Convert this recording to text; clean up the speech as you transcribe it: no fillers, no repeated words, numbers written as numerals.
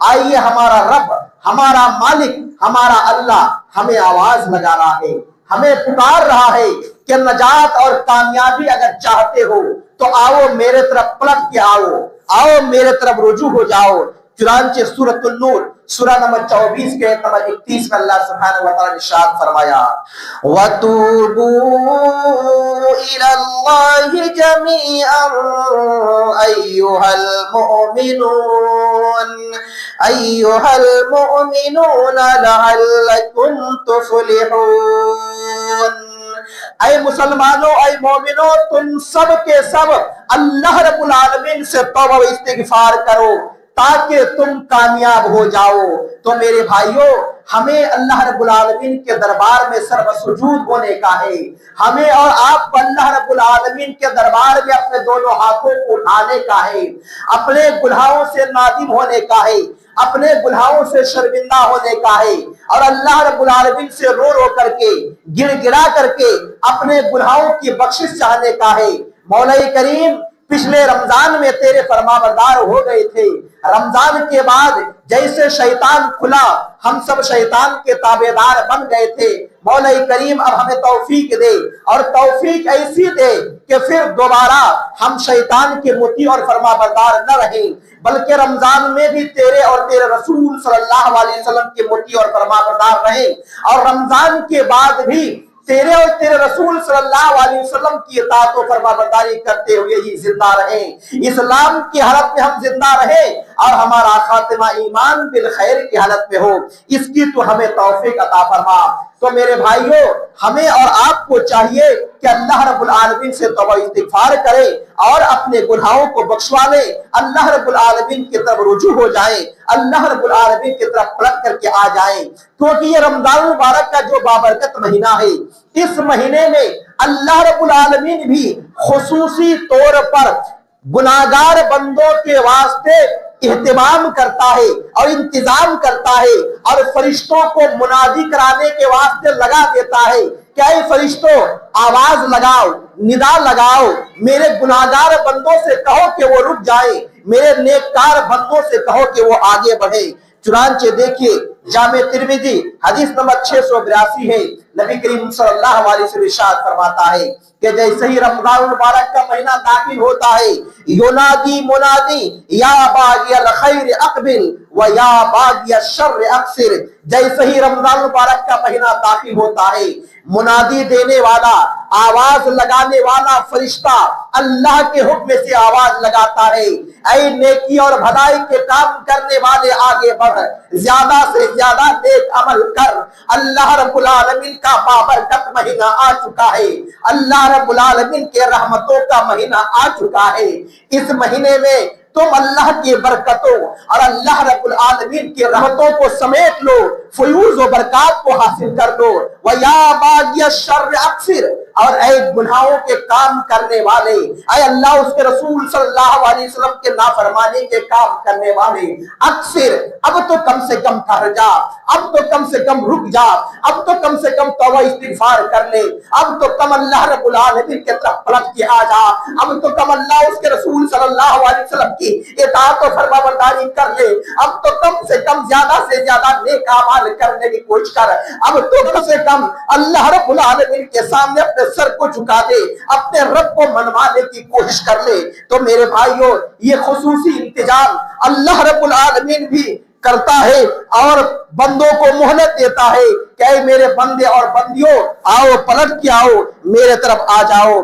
آئیے ہمارا رب، ہمارا مالک، ہمارا اللہ ہمیں آواز لگا رہا ہے، ہمیں پکار رہا ہے کہ نجات اور کامیابی اگر چاہتے ہو تو آؤ میرے طرف پلٹ کے آؤ میرے طرف رجوع ہو جاؤ۔ چنانچہ سورۃ النور سورہ نمبر 24 کے آیت نمبر 31 میں اللہ سبحانہ و تعالی نے ارشاد فرمایا وَتُوبُوا إِلَى اللَّهِ جَمِيعًا أَيُّهَا الْمُؤْمِنُونَ لَعَلَّكُمْ تُفْلِحُونَ۔ اے مسلمانوں، اے مومنوں، تم سب کے سب اللہ رب العالمین سے توبہ و استغفار کرو تاکہ تم کامیاب ہو جاؤ۔ تو میرے بھائیوں، ہمیں اللہ رب العالمین کے دربار میں سر سجود ہونے کا ہے، ہمیں اور آپ کو اللہ رب العالمین کے دربار میں اپنے دونوں ہاتھوں کو اٹھانے کا ہے، اپنے گناہوں سے نادم ہونے کا ہے، اپنے گناہوں سے شرمندہ ہونے کا ہے، اور اللہ رب العالمین سے رو رو کر کے گڑ گڑا کر کے اپنے گناہوں کی بخشش چاہنے کا ہے۔ مولا کریم پچھلے رمضان میں تیرے فرمانبردار ہو گئے تھے، رمضان کے بعد جیسے شیطان کھلا ہم سب شیطان کے تابعدار بن گئے تھے۔ مولا کریم اب ہمیں توفیق دے، اور توفیق ایسی دے کہ پھر دوبارہ ہم شیطان کے مطیع اور فرمانبردار نہ رہیں، بلکہ رمضان میں بھی تیرے اور تیرے رسول صلی اللہ علیہ وسلم کے مطیع اور فرمانبردار رہیں، اور رمضان کے بعد بھی تیرے اور تیرے رسول صلی اللہ علیہ وسلم کی اطاعت و فرمانبرداری کرتے ہوئے ہی زندہ رہیں، اسلام کی حالت میں ہم زندہ رہیں، اور ہمارا خاتمہ ایمان بالخیر کی حالت میں ہو، اس کی تو ہمیں توفیق عطا فرما۔ تو میرے بھائیوں، ہمیں اور آپ کو چاہیے کہ اللہ رب العالمین سے توبہ استغفار کریں اور اپنے گناہوں کو بخشوا لیں، اللہ رب العالمین کی طرف رجوع ہو جائیں، اللہ رب العالمین کی طرف پلٹ کر کے آ جائیں، کیونکہ یہ رمضان مبارک کا جو بابرکت مہینہ ہے، اس مہینے میں اللہ رب العالمین بھی خصوصی طور پر گناہگار بندوں کے واسطے اہتمام کرتا ہے اور انتظام کرتا ہے، اور فرشتوں کو منادی کرانے کے واسطے لگا دیتا ہے کہ اے فرشتوں آواز لگاؤ، ندا لگاؤ، میرے گناہگار بندوں سے کہو کہ وہ رک جائے، میرے نیککار بندوں سے کہو کہ وہ آگے بڑھے۔ چنانچہ دیکھیے جامع ترمذی حدیث نمبر 682 ہے، نبی کریم صلی اللہ علیہ وسلم ارشاد فرماتا ہے کہ جیسے ہی رمضان المبارک کا مہینہ داخل ہوتا ہے، ینادی منادی یا باغی الخیر اقبل و یا باغی الشر اقصر۔ جیسے ہی رمضان المبارک کا مہینہ داخل ہوتا ہے، منادی دینے والا، آواز لگانے والا فرشتہ اللہ کے حکم سے آواز لگاتا ہے، اے نیکی اور بھلائی کے کام کرنے والے آگے بڑھ، زیادہ سے زیادہ نیک عمل کر، اللہ رب العالمین کا بابرکت مہینہ آ چکا ہے، اللہ رب العالمین کے رحمتوں کا مہینہ آ چکا ہے۔ اس مہینے میں تم اللہ کی برکتوں اور اللہ رب العالمین کی رحمتوں کو سمیٹ لو، فیوز و برکات کو حاصل کر لو۔ وَيَا بَاغِيَ الشَّرِّ أَقْصِرْ، اور اے گناہوں کے کام کرنے والے، اے اللہ اس کے رسول صلی اللہ علیہ وسلم کے نافرمانی کے کام کرنے والے، اکثر اب تو کم سے کم ٹھہر جا، اب تو کم سے کم رک جا، اب تو کم سے کم توبہ استغفار کر لے، اب تو کم اللہ رب العالمین کے طرف پلٹ کے آ جا، اب تو کم اللہ اس کے رسول صلی اللہ علیہ وسلم کی اطاعت و فرمانبرداری کر لے، اب تو کم سے کم زیادہ سے زیادہ نیک اعمال کرنے کی کوشش کر، اب تو کم سے کم اللہ رب العالمین کے سامنے اپنے سر کو جھکا دے، اپنے رب کو منوانے کی کوشش کر لے۔ تو میرے بھائیوں، یہ خصوصی انتظام اللہ رب العالمین بھی کرتا ہے اور بندوں کو مہلت دیتا ہے کہ اے میرے بندے اور بندیوں، آؤ پلٹ کے آؤ، میرے طرف آ جاؤ۔